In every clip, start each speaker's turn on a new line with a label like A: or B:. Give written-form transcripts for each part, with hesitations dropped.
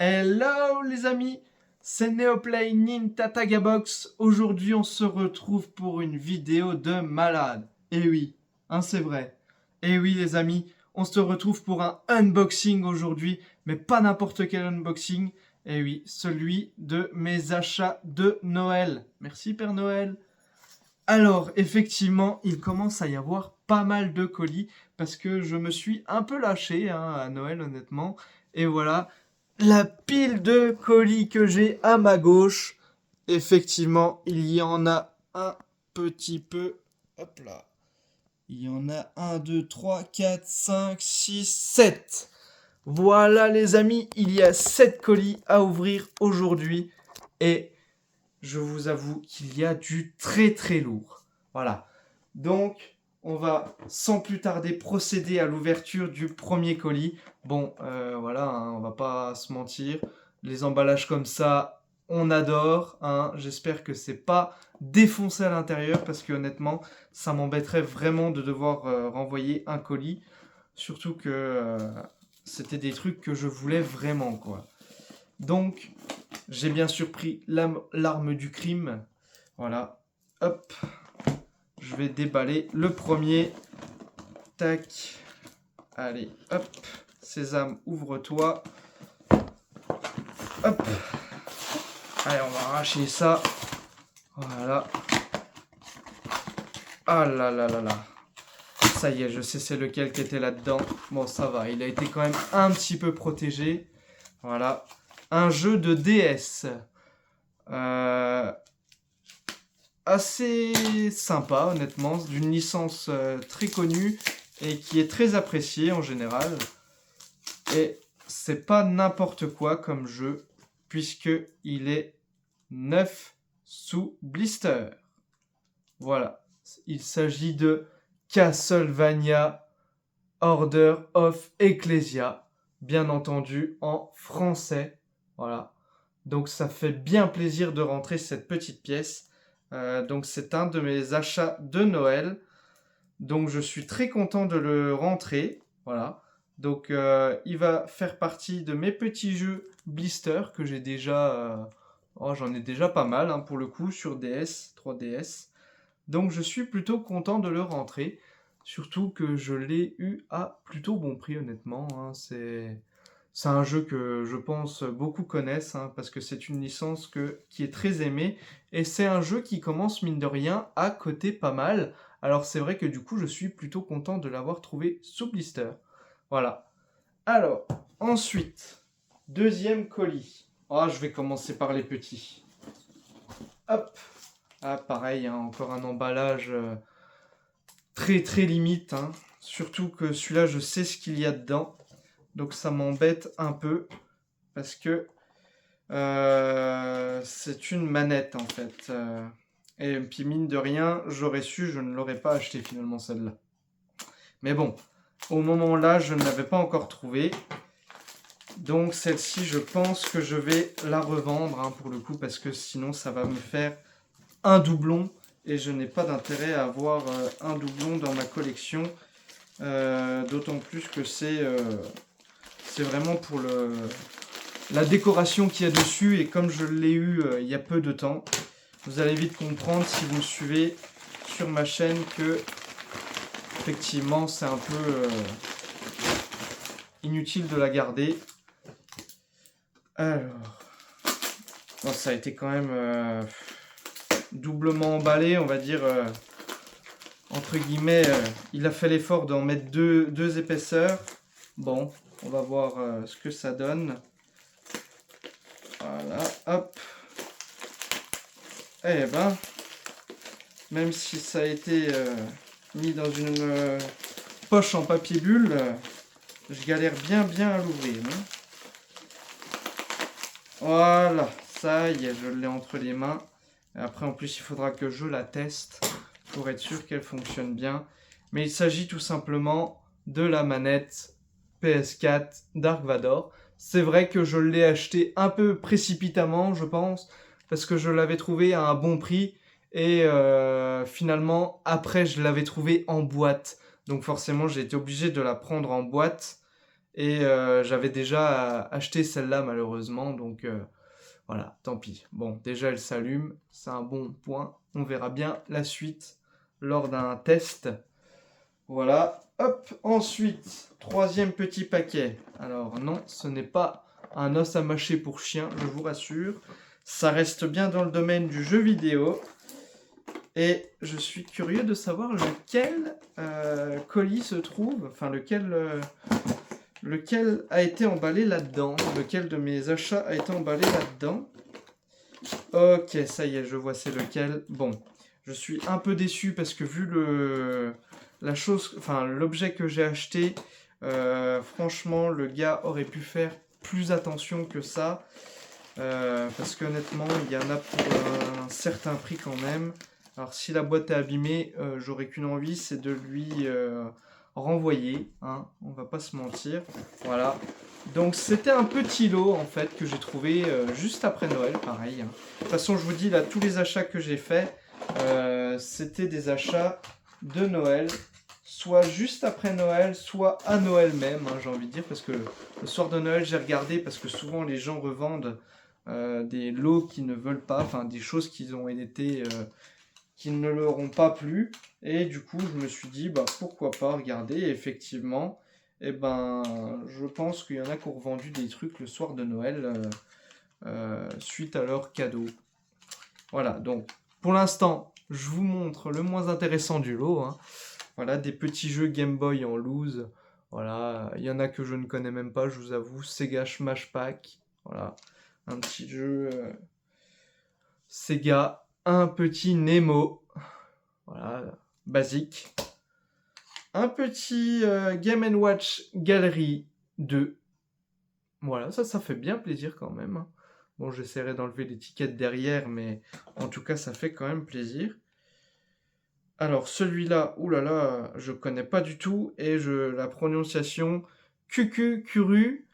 A: Hello les amis, c'est Neoplay Nintatagabox. Aujourd'hui on se retrouve pour une vidéo de malade. Et oui, hein, c'est vrai. Et oui les amis, on se retrouve pour un unboxing aujourd'hui, mais pas n'importe quel unboxing. Et oui, celui de mes achats de Noël. Merci Père Noël. Alors, effectivement, il commence à y avoir pas mal de colis parce que je me suis un peu lâché à Noël, honnêtement. Et voilà, la pile de colis que j'ai à ma gauche. Effectivement, il y en a un petit peu. Hop là. Il y en a 1, 2, 3, 4, 5, 6, 7. Voilà les amis, il y a 7 colis à ouvrir aujourd'hui. Et je vous avoue qu'il y a du très très lourd. Voilà. Donc, on va sans plus tarder procéder à l'ouverture du premier colis. Bon, voilà, hein, on va pas se mentir. Les emballages comme ça, on adore. Hein. J'espère que c'est pas défoncé à l'intérieur parce que honnêtement, ça m'embêterait vraiment de devoir renvoyer un colis. Surtout que c'était des trucs que je voulais vraiment, quoi. Donc, j'ai bien sûr pris l'arme du crime. Voilà. Hop. Je vais déballer le premier. Tac. Allez, hop. Sésame, ouvre-toi. Hop. Allez, on va arracher ça. Voilà. Ah là là là là. Ça y est, je sais c'est lequel qui était là-dedans. Bon, ça va. Il a été quand même un petit peu protégé. Voilà. Un jeu de DS. Assez sympa, honnêtement. D'une licence très connue et qui est très appréciée en général. Et c'est pas n'importe quoi comme jeu, puisque il est neuf sous blister. Voilà. Il s'agit de Castlevania Order of Ecclesia, bien entendu en français. Voilà. Donc ça fait bien plaisir de rentrer cette petite pièce. Donc c'est un de mes achats de Noël. Donc je suis très content de le rentrer. Voilà. Donc il va faire partie de mes petits jeux blister que j'ai déjà... j'en ai déjà pas mal hein, pour le coup sur DS, 3DS. Donc je suis plutôt content de le rentrer. Surtout que je l'ai eu à plutôt bon prix honnêtement. Hein. C'est un jeu que je pense beaucoup connaissent hein, parce que c'est une licence qui est très aimée et c'est un jeu qui commence mine de rien à coter pas mal. Alors c'est vrai que du coup je suis plutôt content de l'avoir trouvé sous blister. Voilà. Alors, ensuite, deuxième colis. Ah, je vais commencer par les petits. Hop. Ah, pareil, hein, encore un emballage très très limite. Hein. Surtout que celui-là, je sais ce qu'il y a dedans. Donc ça m'embête un peu. Parce que c'est une manette en fait. Et puis mine de rien, j'aurais su, je ne l'aurais pas acheté finalement celle-là. Mais bon, au moment là, je ne l'avais pas encore trouvée. Donc celle-ci, je pense que je vais la revendre hein, pour le coup. Parce que sinon, ça va me faire un doublon. Et je n'ai pas d'intérêt à avoir un doublon dans ma collection. D'autant plus que c'est vraiment pour la décoration qu'il y a dessus. Et comme je l'ai eu il y a peu de temps, vous allez vite comprendre si vous me suivez sur ma chaîne que effectivement c'est un peu inutile de la garder. Alors, bon, ça a été quand même doublement emballé, on va dire, entre guillemets, il a fait l'effort d'en mettre deux épaisseurs. Bon, on va voir ce que ça donne. Voilà, hop. Eh ben, même si ça a été mis dans une poche en papier bulle, je galère bien à l'ouvrir. Hein. Voilà, ça y est, je l'ai entre les mains. Et après, en plus, il faudra que je la teste pour être sûr qu'elle fonctionne bien. Mais il s'agit tout simplement de la manette PS4 Dark Vador. C'est vrai que je l'ai acheté un peu précipitamment, je pense, parce que je l'avais trouvé à un bon prix. Et finalement, après, je l'avais trouvé en boîte. Donc forcément, j'ai été obligé de la prendre en boîte. Et j'avais déjà acheté celle-là malheureusement, donc voilà, tant pis. Bon, déjà elle s'allume, c'est un bon point. On verra bien la suite lors d'un test. Voilà, hop, ensuite, troisième petit paquet. Alors non, ce n'est pas un os à mâcher pour chien, je vous rassure. Ça reste bien dans le domaine du jeu vidéo. Et je suis curieux de savoir lequel colis se trouve, enfin lequel a été emballé là-dedans, lequel de mes achats a été emballé là-dedans. Ok, ça y est, je vois c'est lequel. Bon, je suis un peu déçu parce que vu l'objet que j'ai acheté, franchement, le gars aurait pu faire plus attention que ça. Parce qu'honnêtement, il y en a pour un certain prix quand même. Alors si la boîte est abîmée, j'aurais qu'une envie, c'est de lui renvoyer, hein, on va pas se mentir. Voilà. Donc c'était un petit lot en fait que j'ai trouvé juste après Noël, pareil. Hein. De toute façon, je vous dis là, tous les achats que j'ai faits, c'était des achats de Noël, soit juste après Noël, soit à Noël même, hein, j'ai envie de dire, parce que le soir de Noël, j'ai regardé, parce que souvent les gens revendent des lots qui ne veulent pas, enfin des choses qui ont été qui ne leur ont pas plu, et du coup je me suis dit bah pourquoi pas regarder, et effectivement et ben je pense qu'il y en a qui ont revendu des trucs le soir de Noël suite à leur cadeau. Voilà, donc pour l'instant je vous montre le moins intéressant du lot, hein. Voilà, des petits jeux Game Boy en loose. Voilà, il y en a que je ne connais même pas, je vous avoue. Sega Smash Pack. Voilà, un petit jeu Sega. Un petit Nemo. Voilà, basique. Un petit Game & Watch Gallery 2. Voilà, ça fait bien plaisir quand même. Hein. Bon, j'essaierai d'enlever l'étiquette derrière, mais en tout cas, ça fait quand même plaisir. Alors celui-là, oulala, je connais pas du tout et la prononciation cucurine.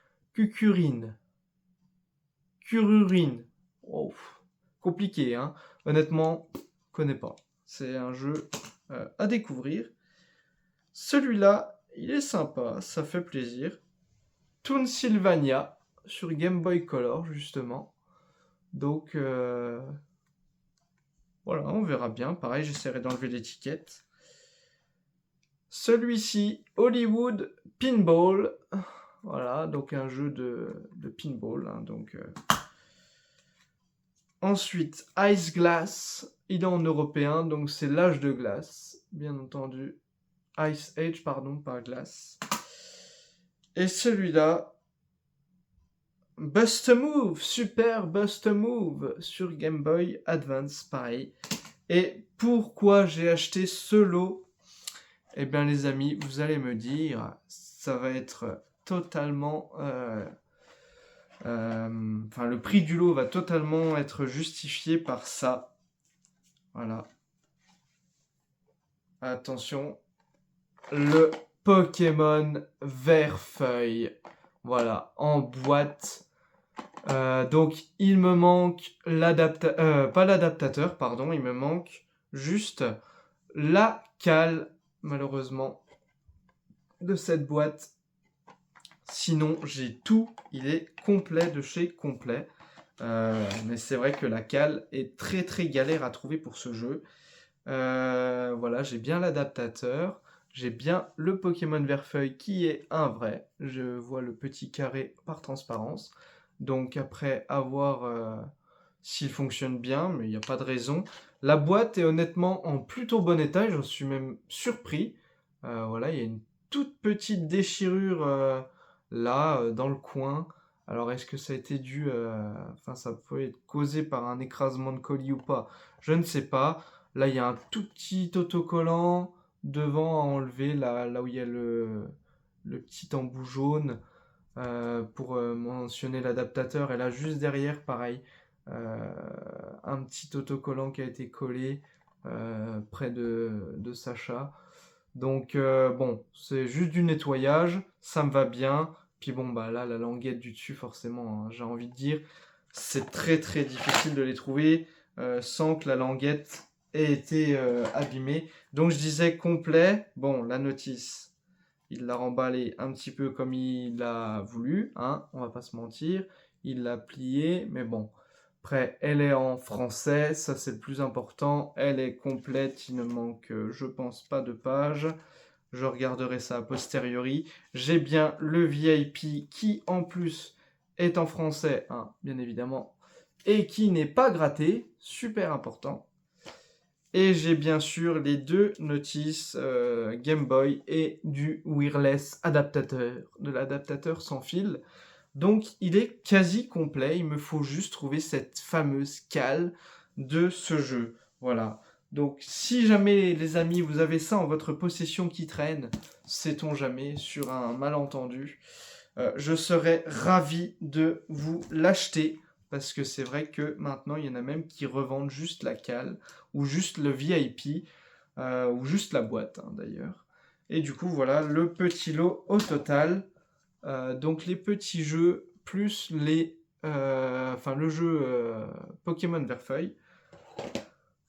A: Cururine. Oh, compliqué, hein. Honnêtement, connais pas. C'est un jeu à découvrir. Celui-là, il est sympa, ça fait plaisir. Toon Sylvania sur Game Boy Color justement. Donc voilà, on verra bien. Pareil, j'essaierai d'enlever l'étiquette. Celui-ci, Hollywood Pinball. Voilà, donc un jeu de pinball. Hein, donc, Ensuite, Ice Glass. Il est en européen, donc c'est l'âge de glace, bien entendu. Ice Age, pardon, pas glace. Et celui-là, Bust a Move, Super Bust a Move sur Game Boy Advance, pareil. Et pourquoi j'ai acheté ce lot? Eh bien les amis, vous allez me dire, ça va être totalement... le prix du lot va totalement être justifié par ça. Voilà. Attention. Le Pokémon Vert-Feuille. Voilà, en boîte. Donc il me manque pas l'adaptateur, pardon, il me manque juste la cale, malheureusement, de cette boîte. Sinon, j'ai tout, il est complet de chez complet. Mais c'est vrai que la cale est très très galère à trouver pour ce jeu. Voilà, j'ai bien l'adaptateur. J'ai bien le Pokémon Vert-Feuille qui est un vrai. Je vois le petit carré par transparence. Donc après, à voir s'il fonctionne bien, mais il n'y a pas de raison. La boîte est honnêtement en plutôt bon état, j'en suis même surpris. Voilà, il y a une toute petite déchirure là, dans le coin. Alors est-ce que ça a été dû, enfin ça peut être causé par un écrasement de colis ou pas? Je ne sais pas. Là, il y a un tout petit autocollant devant à enlever, là où il y a le petit embout jaune pour mentionner l'adaptateur. Et là, juste derrière, pareil, un petit autocollant qui a été collé près de Sacha. Donc, bon, c'est juste du nettoyage, ça me va bien. Puis bon, bah là, la languette du dessus, forcément, hein, j'ai envie de dire, c'est très très difficile de les trouver sans que la languette ait été abîmée. Donc, je disais complet. Bon, la notice Il l'a remballé un petit peu comme il a voulu, hein, on va pas se mentir. Il l'a plié, mais bon. Après, elle est en français, ça c'est le plus important. Elle est complète, il ne manque, je pense, pas de pages. Je regarderai ça a posteriori. J'ai bien le VIP qui, en plus, est en français, hein, bien évidemment, et qui n'est pas gratté, super important. Et j'ai bien sûr les deux notices Game Boy et du wireless adaptateur, de l'adaptateur sans fil. Donc il est quasi complet, il me faut juste trouver cette fameuse cale de ce jeu. Voilà. Donc si jamais les amis vous avez ça en votre possession qui traîne, sait-on jamais, sur un malentendu, je serais ravi de vous l'acheter. Parce que c'est vrai que maintenant il y en a même qui revendent juste la cale, ou juste le VIP, ou juste la boîte hein, d'ailleurs. Et du coup voilà le petit lot au total. Donc les petits jeux plus le jeu Pokémon Verfeuille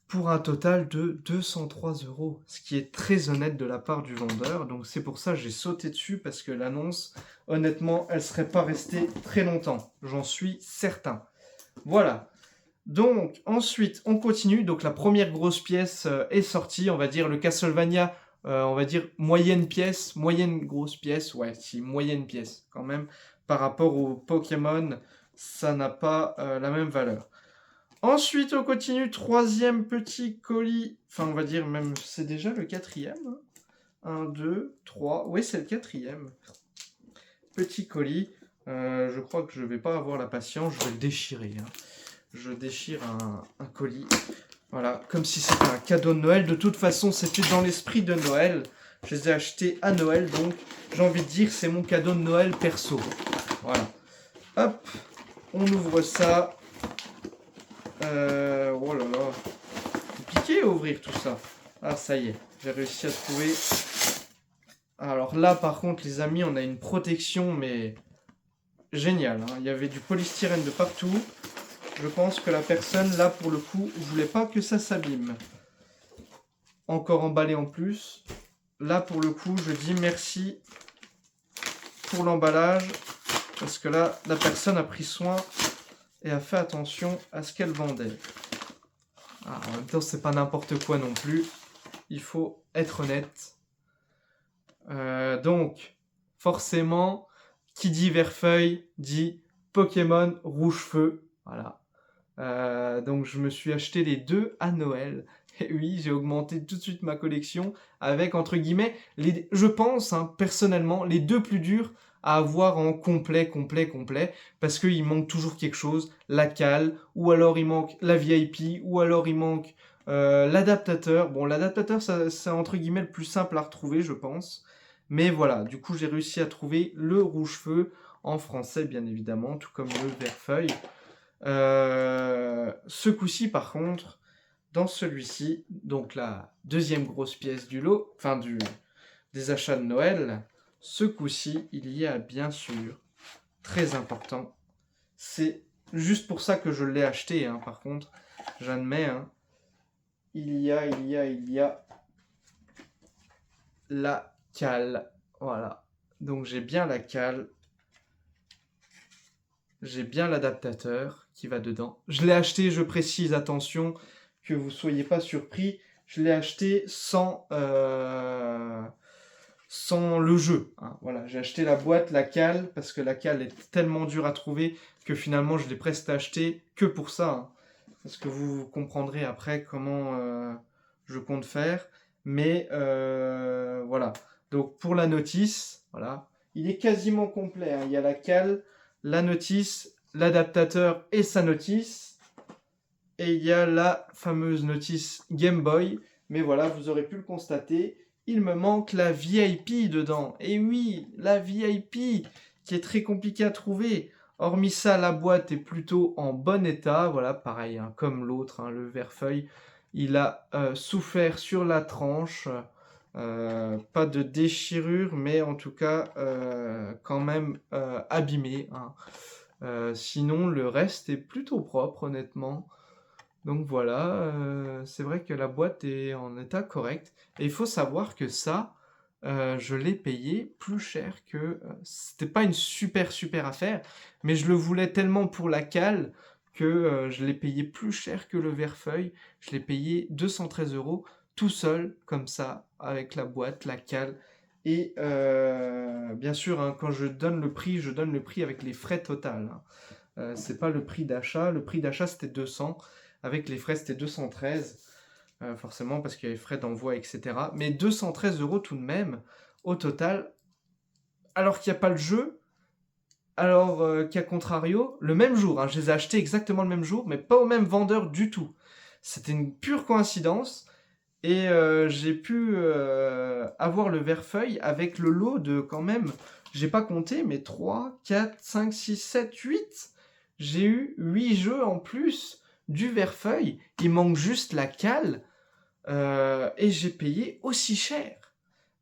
A: pour un total de 203 €, ce qui est très honnête de la part du vendeur. Donc c'est pour ça que j'ai sauté dessus parce que l'annonce, honnêtement, elle serait pas restée très longtemps. J'en suis certain. Voilà. Donc ensuite on continue. Donc la première grosse pièce est sortie, on va dire le Castlevania. On va dire moyenne pièce, moyenne grosse pièce, ouais, si moyenne pièce quand même, par rapport au Pokémon, ça n'a pas la même valeur. Ensuite, on continue, troisième petit colis, enfin on va dire même, c'est déjà le quatrième, hein. 1, 2, 3, oui c'est le quatrième. Petit colis, je crois que je vais pas avoir la patience, je vais le déchirer, hein. Je déchire un colis. Voilà, comme si c'était un cadeau de Noël. De toute façon, c'était dans l'esprit de Noël. Je les ai achetés à Noël, donc j'ai envie de dire c'est mon cadeau de Noël perso. Voilà. Hop, on ouvre ça. Oh là là. C'est piqué à ouvrir tout ça. Ah, ça y est, j'ai réussi à trouver. Alors là, par contre, les amis, on a une protection, mais géniale, hein. Il y avait du polystyrène de partout. Je pense que la personne, là, pour le coup, voulait pas que ça s'abîme. Encore emballé en plus. Là, pour le coup, je dis merci pour l'emballage. Parce que là, la personne a pris soin et a fait attention à ce qu'elle vendait. Ah, en même temps, c'est pas n'importe quoi non plus. Il faut être honnête. Donc, forcément, qui dit Verfeuille dit Pokémon Rouge-Feu. Voilà. Donc je me suis acheté les deux à Noël. Et oui, j'ai augmenté tout de suite ma collection avec, entre guillemets, je pense, hein, personnellement, les deux plus durs à avoir en complet, parce qu'il manque toujours quelque chose, la cale, ou alors il manque la VIP, ou alors il manque l'adaptateur. Bon, l'adaptateur, c'est entre guillemets le plus simple à retrouver, je pense. Mais voilà, du coup, j'ai réussi à trouver le rouge-feu en français, bien évidemment, tout comme le vert-feuille. Ce coup-ci, par contre, dans celui-ci, donc la deuxième grosse pièce du lot, des achats de Noël, ce coup-ci, il y a bien sûr, très important, c'est juste pour ça que je l'ai acheté, hein, par contre, j'admets, hein, il y a la cale, voilà. Donc j'ai bien la cale, j'ai bien l'adaptateur qui va dedans. Je l'ai acheté, je précise, attention, que vous ne soyez pas surpris, je l'ai acheté sans le jeu, hein. Voilà, j'ai acheté la boîte, la cale, parce que la cale est tellement dure à trouver que finalement je l'ai presque acheté que pour ça, hein. Parce que vous comprendrez après comment je compte faire. Mais voilà. Donc pour la notice, voilà, il est quasiment complet, hein. Il y a la cale, la notice, l'adaptateur et sa notice. Et il y a la fameuse notice Game Boy. Mais voilà, vous aurez pu le constater, il me manque la VIP dedans. Et oui, la VIP qui est très compliquée à trouver. Hormis ça, la boîte est plutôt en bon état. Voilà, pareil, hein, comme l'autre, hein, le Verfeuille. Il a souffert sur la tranche. Pas de déchirure, mais en tout cas, quand même abîmé, hein. Sinon, le reste est plutôt propre, honnêtement. Donc voilà, c'est vrai que la boîte est en état correct. Et il faut savoir que ça, je l'ai payé plus cher que... c'était pas une super affaire, mais je le voulais tellement pour la cale que je l'ai payé plus cher que le verre-feuille. Je l'ai payé 213 € tout seul, comme ça, avec la boîte, la cale. Et bien sûr, hein, quand je donne le prix avec les frais total. Hein. C'est pas le prix d'achat. Le prix d'achat, c'était 200. Avec les frais, c'était 213. Forcément, parce qu'il y avait frais d'envoi, etc. Mais 213 € tout de même, au total. Alors qu'il n'y a pas le jeu, alors qu'à contrario, le même jour, hein, je les ai achetés exactement le même jour, mais pas au même vendeur du tout. C'était une pure coïncidence. Et j'ai pu avoir le verre-feuille avec le lot de quand même, j'ai pas compté, mais 3, 4, 5, 6, 7, 8. J'ai eu 8 jeux en plus du verre-feuille. Il manque juste la cale. Et j'ai payé aussi cher.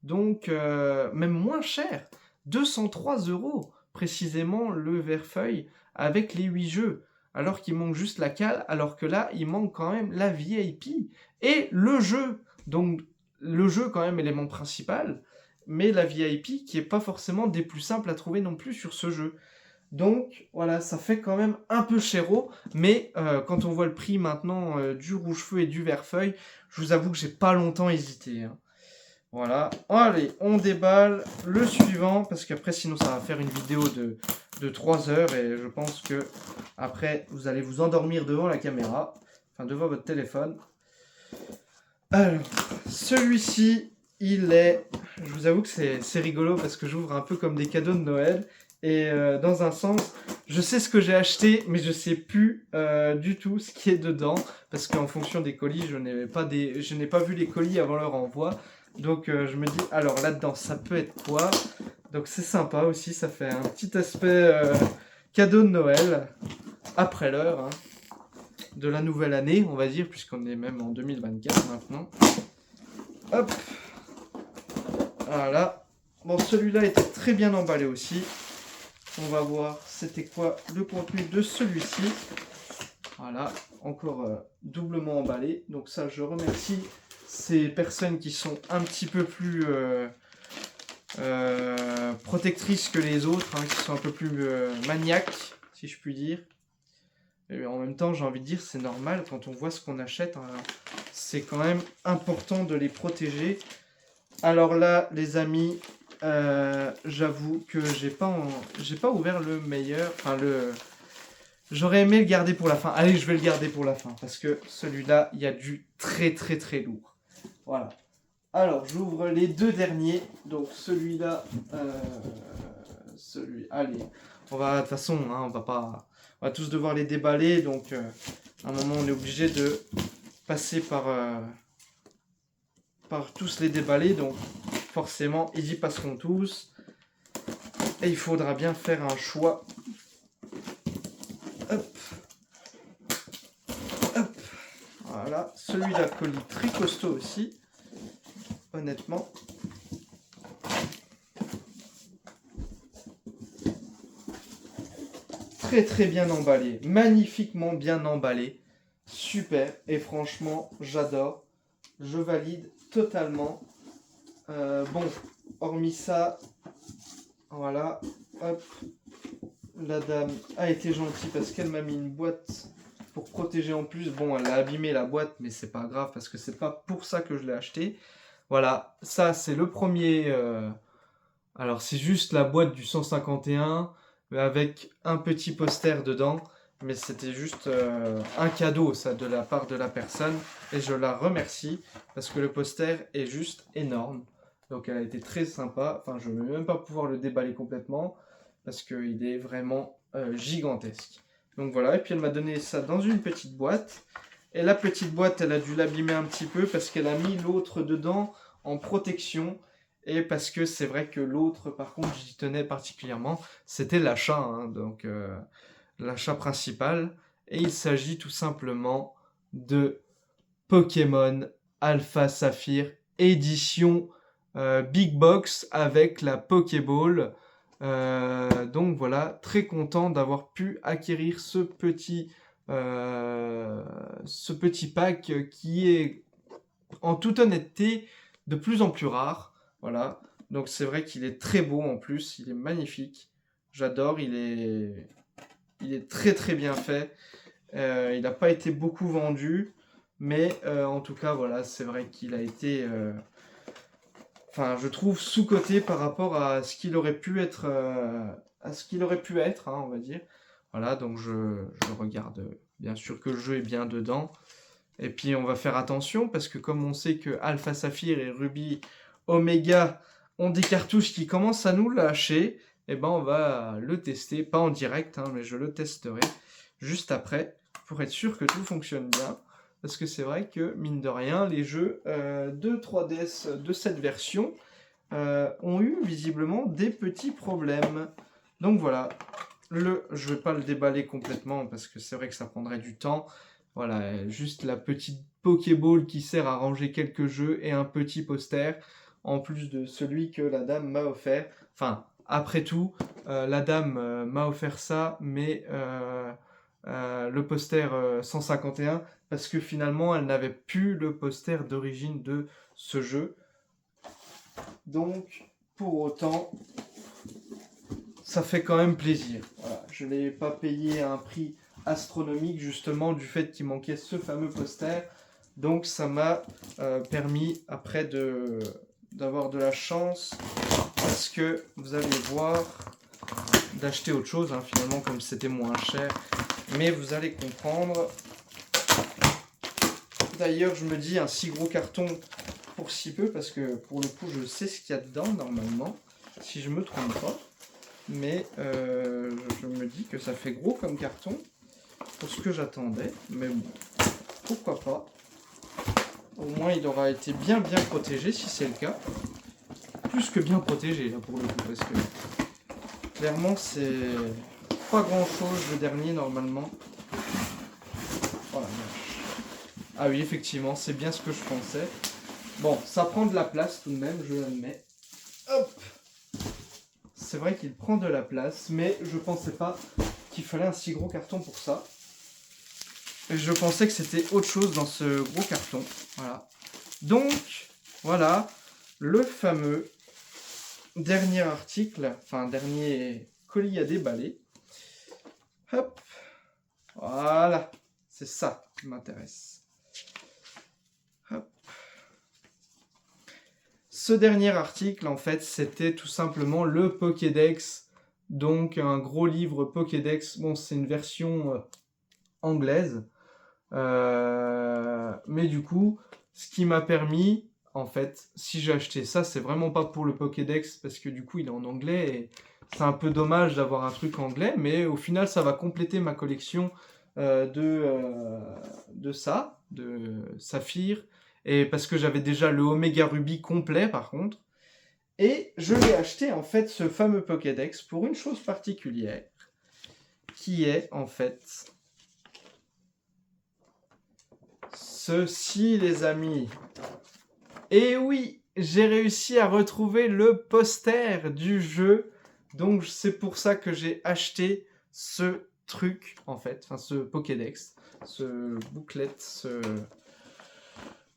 A: Donc, même moins cher. 203 € précisément le verre-feuille avec les 8 jeux. Alors qu'il manque juste la cale, alors que là, il manque quand même la VIP et le jeu. Donc, le jeu, quand même, élément principal, mais la VIP qui est pas forcément des plus simples à trouver non plus sur ce jeu. Donc, voilà, ça fait quand même un peu chéro, mais quand on voit le prix maintenant du rouge-feu et du vert-feuille, je vous avoue que j'ai pas longtemps hésité. Hein. Voilà. Allez, on déballe le suivant, parce qu'après, sinon, ça va faire une vidéo de 3 heures, et je pense que après, vous allez vous endormir devant la caméra, enfin, devant votre téléphone. Alors, celui-ci, il est... Je vous avoue que c'est rigolo, parce que j'ouvre un peu comme des cadeaux de Noël, et dans un sens, je sais ce que j'ai acheté, mais je sais plus du tout ce qui est dedans, parce qu'en fonction des colis, je n'ai pas vu les colis avant leur envoi. Donc je me dis, alors là-dedans, ça peut être quoi? Donc c'est sympa aussi, ça fait un petit aspect cadeau de Noël, après l'heure, hein, de la nouvelle année, on va dire, puisqu'on est même en 2024 maintenant. Hop, voilà. Bon, celui-là était très bien emballé aussi. On va voir c'était quoi le contenu de celui-ci. Voilà, encore doublement emballé. Donc ça, je remercie ces personnes qui sont un petit peu plus protectrices que les autres, hein, qui sont un peu plus maniaques, si je puis dire. Et en même temps, j'ai envie de dire, c'est normal quand on voit ce qu'on achète. Hein, c'est quand même important de les protéger. Alors là, les amis, j'avoue que j'ai pas ouvert le meilleur. Enfin, j'aurais aimé le garder pour la fin. Allez, je vais le garder pour la fin. Parce que celui-là, il y a du très lourd. Voilà. Alors, j'ouvre les deux derniers. Donc, celui-là... Allez. De toute façon, hein, on va tous devoir les déballer. Donc, à un moment, on est obligé de passer par tous les déballer. Donc, forcément, ils y passeront tous. Et il faudra bien faire un choix. Hop. Hop. Voilà. Celui-là, colis très costaud aussi. Honnêtement. Très bien emballé. Magnifiquement bien emballé. Super. Et franchement, j'adore. Je valide totalement. Bon, hormis ça, voilà. Hop. La dame a été gentille parce qu'elle m'a mis une boîte pour protéger en plus. Bon, elle a abîmé la boîte, mais c'est pas grave parce que c'est pas pour ça que je l'ai acheté. Voilà, ça c'est le premier. Alors c'est juste la boîte du 151 avec un petit poster dedans. Mais c'était juste un cadeau, ça, de la part de la personne. Et je la remercie parce que le poster est juste énorme. Donc elle a été très sympa. Enfin, je ne vais même pas pouvoir le déballer complètement parce qu'il est vraiment gigantesque. Donc voilà, et puis elle m'a donné ça dans une petite boîte. Et la petite boîte, elle a dû l'abîmer un petit peu parce qu'elle a mis l'autre dedans en protection. Et parce que c'est vrai que l'autre, par contre, j'y tenais particulièrement, c'était l'achat. Hein, donc l'achat principal. Et il s'agit tout simplement de Pokémon Alpha Saphir édition Big Box avec la Pokéball. Donc voilà, très content d'avoir pu acquérir ce petit pack qui est en toute honnêteté de plus en plus rare. Voilà, Donc c'est vrai qu'il est très beau en plus, il est magnifique. J'adore, il est très très bien fait. Il n'a pas été beaucoup vendu, mais en tout cas, voilà, c'est vrai qu'il a été, enfin, je trouve sous-coté par rapport à ce qu'il aurait pu être, hein, on va dire. Voilà, donc je regarde bien sûr que le jeu est bien dedans. Et puis on va faire attention parce que comme on sait que Alpha Saphir et Ruby Omega ont des cartouches qui commencent à nous lâcher, et ben on va le tester, pas en direct, hein, mais je le testerai juste après pour être sûr que tout fonctionne bien. Parce que c'est vrai que, mine de rien, les jeux de 3DS de cette version ont eu visiblement des petits problèmes. Donc voilà, je ne vais pas le déballer complètement parce que c'est vrai que ça prendrait du temps. Voilà, juste la petite Pokéball qui sert à ranger quelques jeux et un petit poster, en plus de celui que la dame m'a offert. Enfin, après tout, la dame m'a offert ça, mais le poster 151, parce que finalement, elle n'avait plus le poster d'origine de ce jeu. Donc, pour autant, ça fait quand même plaisir. Voilà, je ne l'ai pas payé à un prix astronomique, justement, du fait qu'il manquait ce fameux poster. Donc, ça m'a permis, après, d'avoir de la chance, parce que vous allez voir, d'acheter autre chose, hein, finalement, comme c'était moins cher. Mais vous allez comprendre. D'ailleurs, je me dis un si gros carton pour si peu, parce que pour le coup, je sais ce qu'il y a dedans, normalement, si je me trompe pas. Mais je me dis que ça fait gros comme carton pour ce que j'attendais. Mais bon, pourquoi pas. Au moins, il aura été bien protégé, si c'est le cas. Plus que bien protégé, là, pour le coup, parce que clairement, c'est pas grand-chose, le dernier, normalement. Oh la vache. Ah oui, effectivement, c'est bien ce que je pensais. Bon, ça prend de la place tout de même, je l'admets. Hop! C'est vrai qu'il prend de la place, mais je pensais pas qu'il fallait un si gros carton pour ça. Et je pensais que c'était autre chose dans ce gros carton. Voilà. Donc, voilà, le fameux dernier article, enfin dernier colis à déballer. Hop! Voilà, c'est ça qui m'intéresse. Hop. Ce dernier article, en fait, c'était tout simplement le Pokédex. Donc, un gros livre Pokédex. Bon, c'est une version anglaise. Mais du coup, ce qui m'a permis, en fait, si j'ai acheté ça, c'est vraiment pas pour le Pokédex, parce que du coup, il est en anglais, et c'est un peu dommage d'avoir un truc anglais, mais au final, ça va compléter ma collection de ça, de Saphir, et parce que j'avais déjà le Omega Ruby complet, par contre. Et je l'ai acheté, en fait, ce fameux Pokédex, pour une chose particulière, qui est, en fait, ceci, les amis. Et oui, j'ai réussi à retrouver le poster du jeu. Donc, c'est pour ça que j'ai acheté ce truc, en fait. Enfin, ce Pokédex, ce booklet,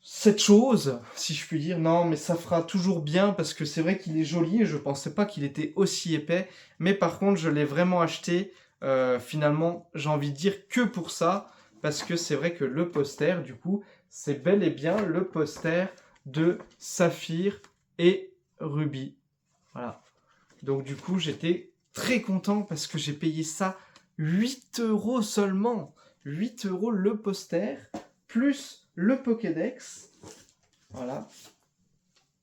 A: cette chose, si je puis dire. Non, mais ça fera toujours bien parce que c'est vrai qu'il est joli et je pensais pas qu'il était aussi épais. Mais par contre, je l'ai vraiment acheté, finalement, j'ai envie de dire que pour ça. Parce que c'est vrai que le poster, du coup, c'est bel et bien le poster de Saphir et Ruby. Voilà. Donc du coup, j'étais très content parce que j'ai payé ça 8 € seulement. 8 € le poster, plus le Pokédex. Voilà.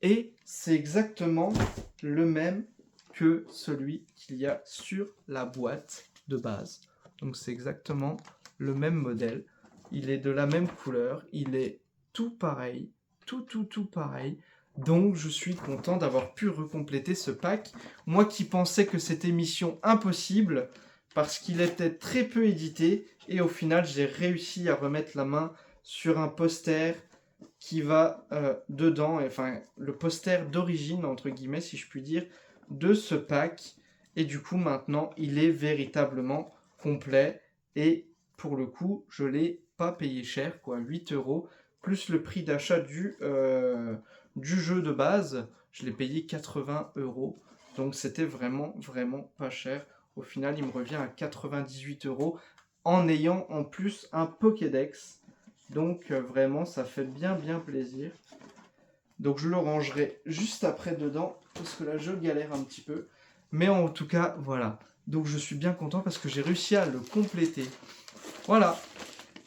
A: Et c'est exactement le même que celui qu'il y a sur la boîte de base. Donc c'est exactement le même modèle. Il est de la même couleur. Il est tout pareil. Tout pareil. Donc je suis content d'avoir pu recompléter ce pack. Moi qui pensais que c'était mission impossible parce qu'il était très peu édité. Et au final, j'ai réussi à remettre la main sur un poster qui va dedans, enfin le poster d'origine, entre guillemets, si je puis dire, de ce pack. Et du coup, maintenant, il est véritablement complet. Et pour le coup, je ne l'ai pas payé cher, quoi, 8 €, plus le prix d'achat du jeu de base. je l'ai payé 80 €. Donc c'était vraiment, vraiment pas cher. Au final, il me revient à 98 € en ayant en plus un Pokédex. Donc vraiment, ça fait bien, bien plaisir. Donc je le rangerai juste après dedans, parce que là, je galère un petit peu. Mais en tout cas, voilà. Donc je suis bien content parce que j'ai réussi à le compléter. Voilà.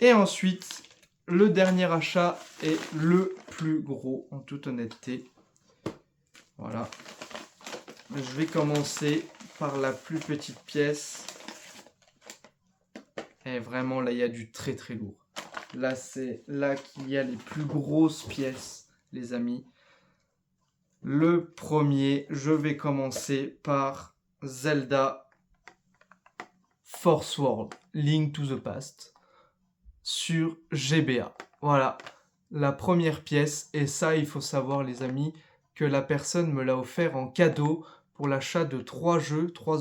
A: Et ensuite, le dernier achat est le plus gros, en toute honnêteté. Voilà. Je vais commencer par la plus petite pièce. Et vraiment, là, il y a du très très lourd. Là, c'est là qu'il y a les plus grosses pièces, les amis. Le premier, je vais commencer par Zelda Force World, Link to the Past, sur GBA. Voilà, la première pièce. Et ça, il faut savoir, les amis, que la personne me l'a offert en cadeau pour l'achat de 3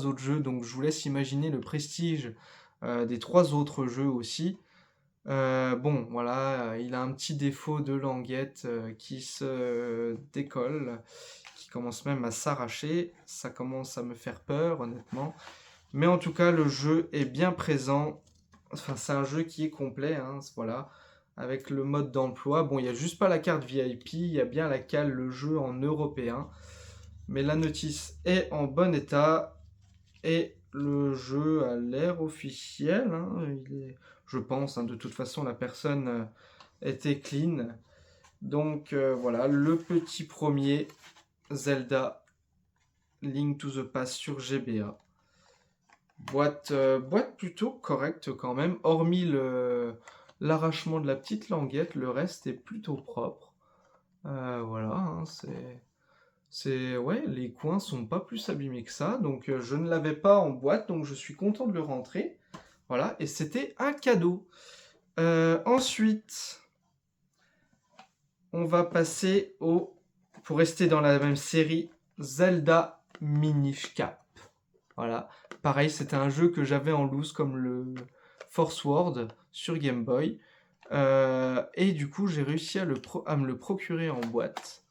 A: autres jeux. Donc, je vous laisse imaginer le prestige des 3 autres jeux aussi. Bon, voilà, il a un petit défaut de languette qui se décolle, qui commence même à s'arracher. Ça commence à me faire peur, honnêtement. Mais en tout cas, le jeu est bien présent. Enfin, c'est un jeu qui est complet, hein, voilà, avec le mode d'emploi. Bon, il n'y a juste pas la carte VIP, il y a bien la cale, le jeu en européen. Mais la notice est en bon état et le jeu a l'air officiel. Hein, je pense, hein, de toute façon, la personne était clean. Donc voilà, le petit premier Zelda Link to the Past sur GBA. Boîte plutôt correcte quand même, hormis l'arrachement de la petite languette, le reste est plutôt propre. Voilà, hein, ouais, les coins sont pas plus abîmés que ça, donc je ne l'avais pas en boîte, donc je suis content de le rentrer. Voilà, et c'était un cadeau. Ensuite, on va passer pour rester dans la même série, Zelda Minish Cap. Voilà, pareil, c'était un jeu que j'avais en loose comme le Force World sur Game Boy. Et du coup, j'ai réussi à me le procurer en boîte.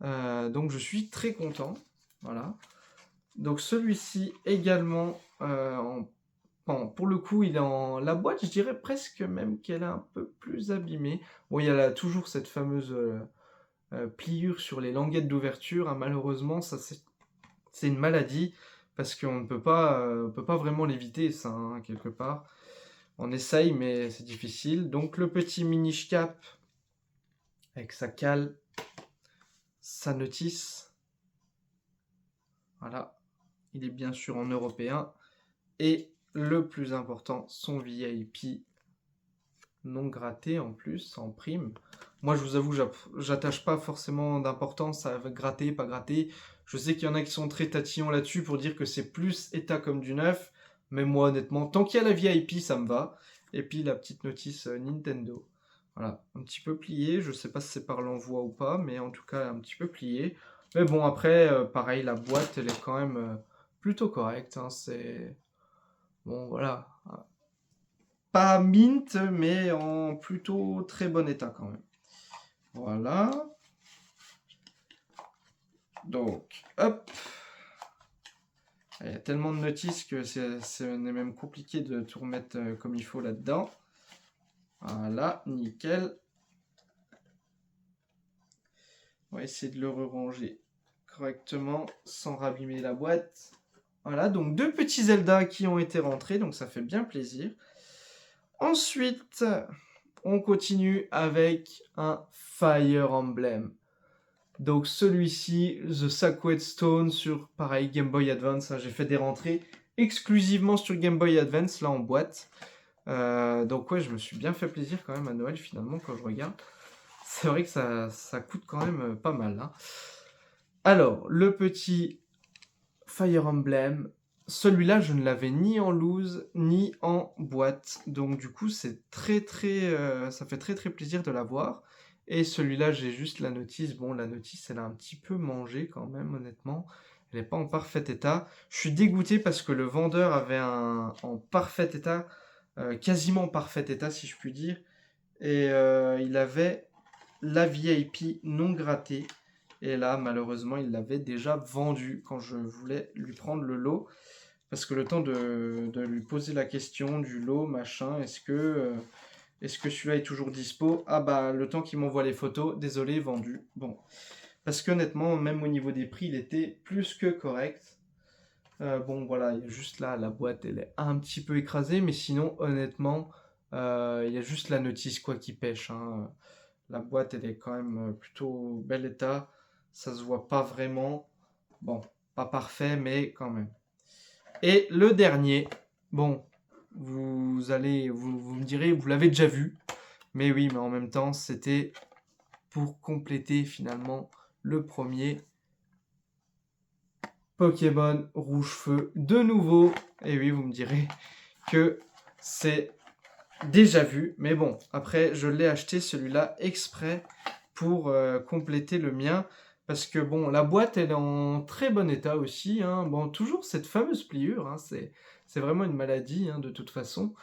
A: Donc, je suis très content. Voilà. Donc, celui-ci également, pour le coup, il est en la boîte, je dirais presque même qu'elle est un peu plus abîmée. Bon, il y a toujours cette fameuse pliure sur les languettes d'ouverture. Hein. Malheureusement, ça c'est une maladie. Parce qu'on ne peut pas vraiment l'éviter, ça, hein, quelque part. On essaye, mais c'est difficile. Donc, le petit Minish Cap, avec sa cale, sa notice. Voilà. Il est bien sûr en européen. Et le plus important, son VIP non gratté en plus, en prime. Moi, je vous avoue, j'attache pas forcément d'importance à gratter, pas gratter. Je sais qu'il y en a qui sont très tatillons là-dessus pour dire que c'est plus état comme du neuf. Mais moi, honnêtement, tant qu'il y a la VIP, ça me va. Et puis la petite notice Nintendo. Voilà, un petit peu plié. Je sais pas si c'est par l'envoi ou pas, mais en tout cas, un petit peu plié. Mais bon, après, pareil, la boîte, elle est quand même plutôt correcte. Hein, c'est... Bon, voilà. Pas mint, mais en plutôt très bon état quand même. Voilà. Donc, hop. Il y a tellement de notices que c'est même compliqué de tout remettre comme il faut là-dedans. Voilà, nickel. On va essayer de le ranger correctement sans rabîmer la boîte. Voilà, donc 2 petits Zelda qui ont été rentrés, donc ça fait bien plaisir. Ensuite, on continue avec un Fire Emblem. Donc celui-ci, The Sacred Stone sur, pareil, Game Boy Advance. Hein, j'ai fait des rentrées exclusivement sur Game Boy Advance, là en boîte. Donc ouais, je me suis bien fait plaisir quand même à Noël finalement quand je regarde. C'est vrai que ça coûte quand même pas mal. Hein. Alors, le petit Fire Emblem, celui-là, je ne l'avais ni en loose, ni en boîte. Donc du coup, c'est ça fait très très plaisir de l'avoir. Et celui-là, j'ai juste la notice. Bon, la notice, elle a un petit peu mangé quand même, honnêtement. Elle n'est pas en parfait état. Je suis dégoûté parce que le vendeur avait en parfait état, quasiment parfait état, si je puis dire. Et il avait la VIP non grattée. Et là, malheureusement, il l'avait déjà vendu quand je voulais lui prendre le lot. Parce que le temps de lui poser la question du lot, machin, est-ce que celui-là est toujours dispo? Ah bah, le temps qu'il m'envoie les photos, désolé, vendu. Bon. Parce qu'honnêtement, même au niveau des prix, il était plus que correct. Bon, voilà, il y a juste là, la boîte, elle est un petit peu écrasée, mais sinon, honnêtement, il y a juste la notice, quoi, qui pêche, hein. La boîte, elle est quand même plutôt bel état. Ça se voit pas vraiment. Bon, pas parfait, mais quand même. Et le dernier, bon, vous me direz, vous l'avez déjà vu. Mais oui, mais en même temps, c'était pour compléter finalement le premier Pokémon Rouge-Feu de nouveau. Et oui, vous me direz que c'est déjà vu. Mais bon, après, je l'ai acheté celui-là exprès pour compléter le mien. Parce que bon, la boîte, elle est en très bon état aussi, hein. Bon, toujours cette fameuse pliure, hein. C'est vraiment une maladie, hein, de toute façon.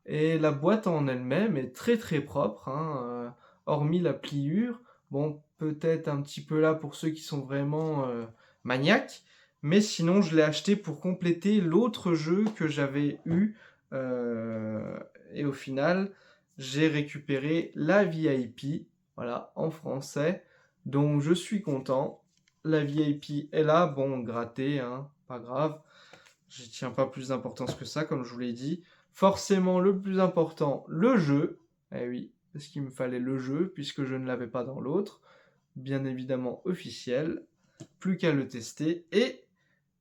A: Et la boîte en elle-même est très très propre, hein, hormis la pliure. Bon, peut-être un petit peu là pour ceux qui sont vraiment maniaques. Mais sinon, je l'ai acheté pour compléter l'autre jeu que j'avais eu. euh, et au final, j'ai récupéré la VIP, voilà, en français. Donc je suis content. La VIP est là, bon, grattée, hein, pas grave. Je tiens pas plus d'importance que ça, comme je vous l'ai dit. Forcément, le plus important, le jeu. Eh oui, parce qu'il me fallait le jeu, puisque je ne l'avais pas dans l'autre. Bien évidemment officiel. Plus qu'à le tester. Et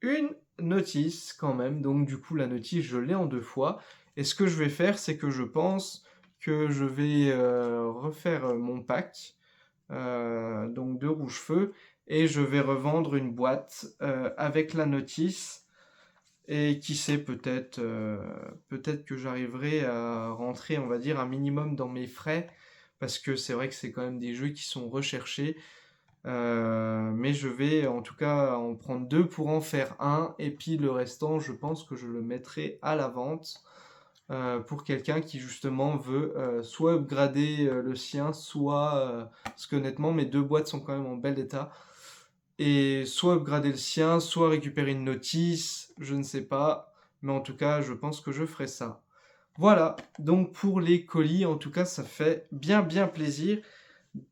A: une notice quand même. Donc du coup, la notice, je l'ai en 2 fois. Et ce que je vais faire, c'est que je pense que je vais refaire mon pack. Donc de rouge-feu. Et je vais revendre une boîte avec la notice. Et qui sait, peut-être que j'arriverai à rentrer, on va dire, un minimum dans mes frais, parce que c'est vrai que c'est quand même des jeux qui sont recherchés. Mais je vais en tout cas en prendre 2 pour en faire un, et puis le restant, je pense que je le mettrai à la vente pour quelqu'un qui justement veut soit upgrader le sien, soit... parce qu'honnêtement, mes 2 boîtes sont quand même en bel état. Et soit upgrader le sien, soit récupérer une notice, je ne sais pas. Mais en tout cas, je pense que je ferai ça. Voilà, donc pour les colis, en tout cas, ça fait bien bien plaisir.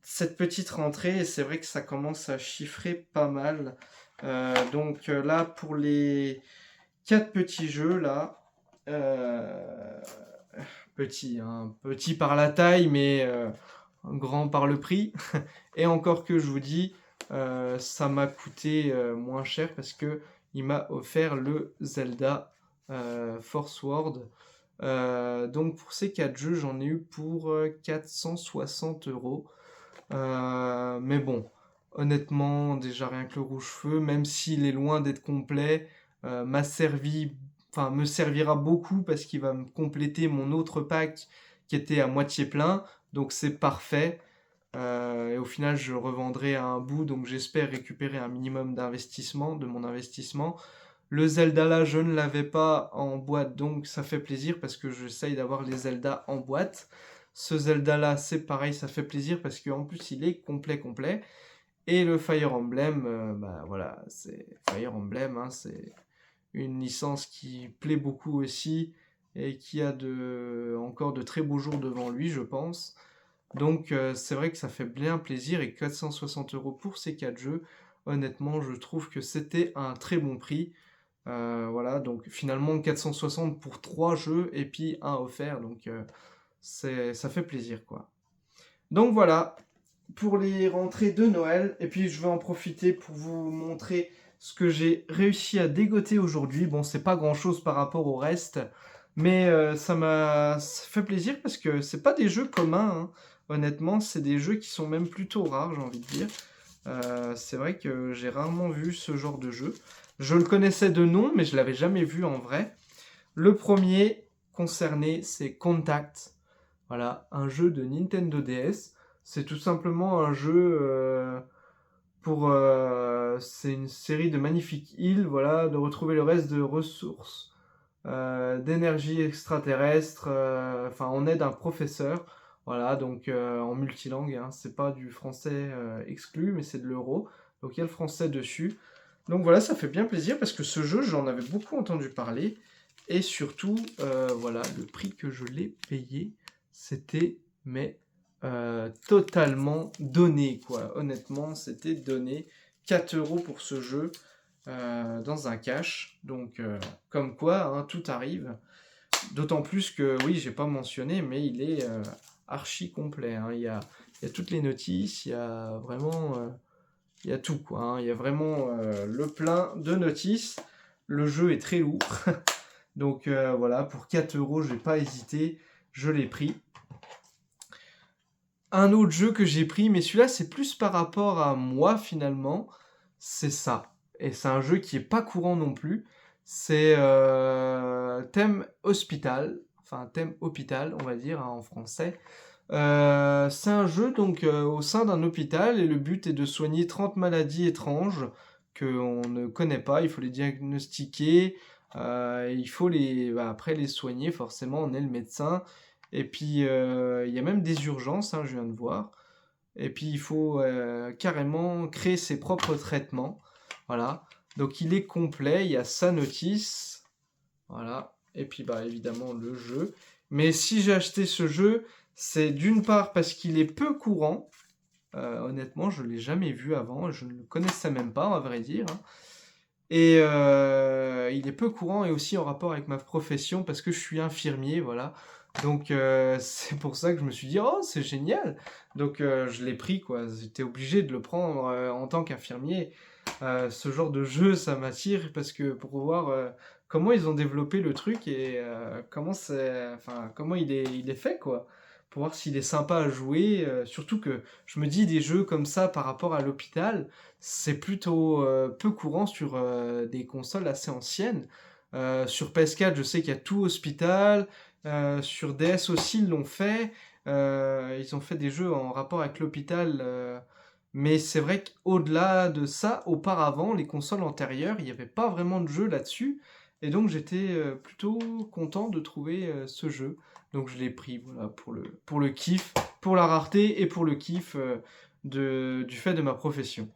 A: Cette petite rentrée, et c'est vrai que ça commence à chiffrer pas mal. Là, pour les 4 petits jeux, là, euh, petit, hein, petit par la taille, mais grand par le prix. Et encore que je vous dis, ça m'a coûté moins cher parce que il m'a offert le Zelda Force World. Donc pour ces 4 jeux, j'en ai eu pour 460 €. Mais bon, honnêtement, déjà rien que le rouge-feu, même s'il est loin d'être complet, m'a servi, enfin me servira beaucoup parce qu'il va me compléter mon autre pack qui était à moitié plein. Donc c'est parfait. Et au final, je revendrai à un bout, donc j'espère récupérer un minimum d'investissement, de mon investissement. Le Zelda là, je ne l'avais pas en boîte, donc ça fait plaisir parce que j'essaye d'avoir les Zelda en boîte. Ce Zelda là, c'est pareil, ça fait plaisir parce qu'en plus il est complet complet. Et le Fire Emblem, bah voilà, c'est Fire Emblem, hein, c'est une licence qui plaît beaucoup aussi et qui a encore de très beaux jours devant lui, je pense. Donc c'est vrai que ça fait bien plaisir et 460 € pour ces 4 jeux, honnêtement, je trouve que c'était un très bon prix. Voilà, donc finalement 460 pour 3 jeux et puis un offert, donc ça fait plaisir quoi. Donc voilà, pour les rentrées de Noël, et puis je vais en profiter pour vous montrer ce que j'ai réussi à dégoter aujourd'hui. Bon, c'est pas grand chose par rapport au reste, mais ça fait plaisir parce que c'est pas des jeux communs, hein. Honnêtement, c'est des jeux qui sont même plutôt rares, j'ai envie de dire. C'est vrai que j'ai rarement vu ce genre de jeu. Je le connaissais de nom, mais je l'avais jamais vu en vrai. Le premier concerné, c'est Contact. Voilà, un jeu de Nintendo DS. C'est tout simplement un jeu c'est une série de magnifiques îles, voilà, de retrouver le reste de ressources, d'énergie extraterrestre. Enfin, on aide un professeur. Voilà, donc en multilangue, hein, c'est pas du français exclu, mais c'est de l'euro. Donc il y a le français dessus. Donc voilà, ça fait bien plaisir parce que ce jeu, j'en avais beaucoup entendu parler. Et surtout, voilà, le prix que je l'ai payé, c'était totalement donné, quoi. Honnêtement, c'était donné. 4 € pour ce jeu dans un cash. Donc, comme quoi, hein, tout arrive. D'autant plus que, oui, j'ai pas mentionné, mais il est archi complet. Hein. Il y a toutes les notices, il y a vraiment... il y a tout, quoi. Hein. Il y a vraiment le plein de notices. Le jeu est très lourd. Donc voilà, pour 4 €, j'ai pas hésité. Je l'ai pris. Un autre jeu que j'ai pris, mais celui-là, c'est plus par rapport à moi, finalement. C'est ça. Et c'est un jeu qui est pas courant non plus. C'est thème hospital. Enfin, thème hôpital, on va dire, hein, en français. C'est un jeu donc au sein d'un hôpital et le but est de soigner 30 maladies étranges qu'on ne connaît pas. Il faut les diagnostiquer, il faut après les soigner, forcément, on est le médecin. Et puis il y a même des urgences, hein, je viens de voir. Et puis il faut carrément créer ses propres traitements. Voilà. Donc il est complet, il y a sa notice. Voilà. Et puis bah évidemment le jeu. Mais si j'ai acheté ce jeu, c'est d'une part parce qu'il est peu courant. Honnêtement, je ne l'ai jamais vu avant. Je ne le connaissais même pas, à vrai dire. Hein. Et il est peu courant et aussi en rapport avec ma profession parce que je suis infirmier, voilà. Donc c'est pour ça que je me suis dit, oh, c'est génial. Donc je l'ai pris, quoi. J'étais obligé de le prendre en tant qu'infirmier. Ce genre de jeu, ça m'attire parce que pour voir comment ils ont développé le truc et comment il est fait, quoi. Pour voir s'il est sympa à jouer. Surtout que je me dis des jeux comme ça par rapport à l'hôpital, c'est plutôt peu courant sur des consoles assez anciennes. Sur PS4, je sais qu'il y a tout Hospital. Sur DS aussi, ils l'ont fait. Ils ont fait des jeux en rapport avec l'hôpital. Mais c'est vrai qu'au-delà de ça, auparavant, les consoles antérieures, il n'y avait pas vraiment de jeu là-dessus. Et donc j'étais plutôt content de trouver ce jeu. Donc je l'ai pris voilà, pour le kiff, pour la rareté et pour le kiff du fait de ma profession.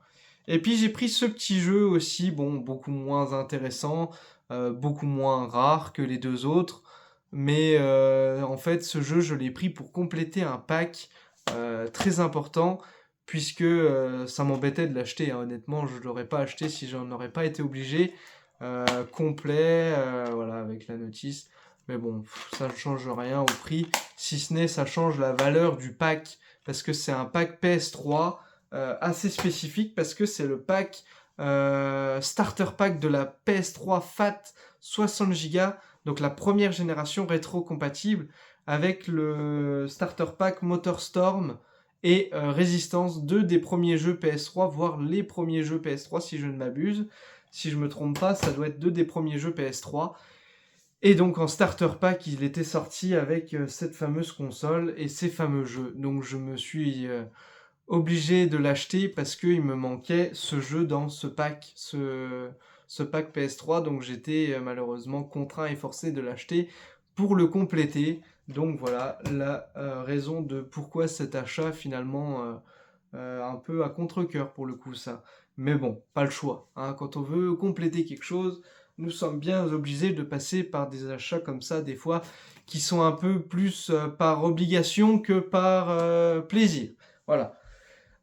A: Et puis j'ai pris ce petit jeu aussi, bon, beaucoup moins intéressant, beaucoup moins rare que les deux autres. Mais en fait, ce jeu, je l'ai pris pour compléter un pack très important, puisque ça m'embêtait de l'acheter. Hein. Honnêtement, je ne l'aurais pas acheté si j'en aurais pas été obligé. Complet, voilà, avec la notice. Mais bon, ça ne change rien au prix, si ce n'est ça change la valeur du pack, parce que c'est un pack PS3 assez spécifique, parce que c'est le pack starter pack de la PS3 FAT 60 Go, donc la première génération rétro-compatible, avec le starter pack MotorStorm et Resistance, deux des premiers jeux PS3, voire les premiers jeux PS3 si je ne m'abuse. Si je me trompe pas, ça doit être deux des premiers jeux PS3. Et donc en starter pack, il était sorti avec cette fameuse console et ces fameux jeux. Donc je me suis obligé de l'acheter parce qu'il me manquait ce jeu dans ce pack, ce pack PS3. Donc j'étais malheureusement contraint et forcé de l'acheter pour le compléter. Donc voilà la raison de pourquoi cet achat finalement un peu à contre-cœur pour le coup ça. Mais bon, pas le choix. Hein. Quand on veut compléter quelque chose, nous sommes bien obligés de passer par des achats comme ça, des fois, qui sont un peu plus par obligation que par plaisir. Voilà.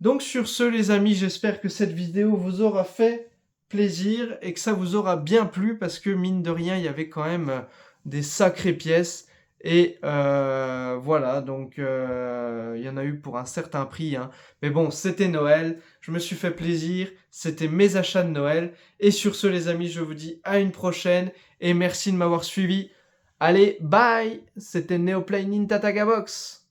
A: Donc sur ce, les amis, j'espère que cette vidéo vous aura fait plaisir et que ça vous aura bien plu, parce que mine de rien, il y avait quand même des sacrées pièces. Et voilà, donc il y en a eu pour un certain prix. Hein. Mais bon, c'était Noël, je me suis fait plaisir, c'était mes achats de Noël. Et sur ce, les amis, je vous dis à une prochaine et merci de m'avoir suivi. Allez, bye. C'était Neoplay Ninja Tagabox.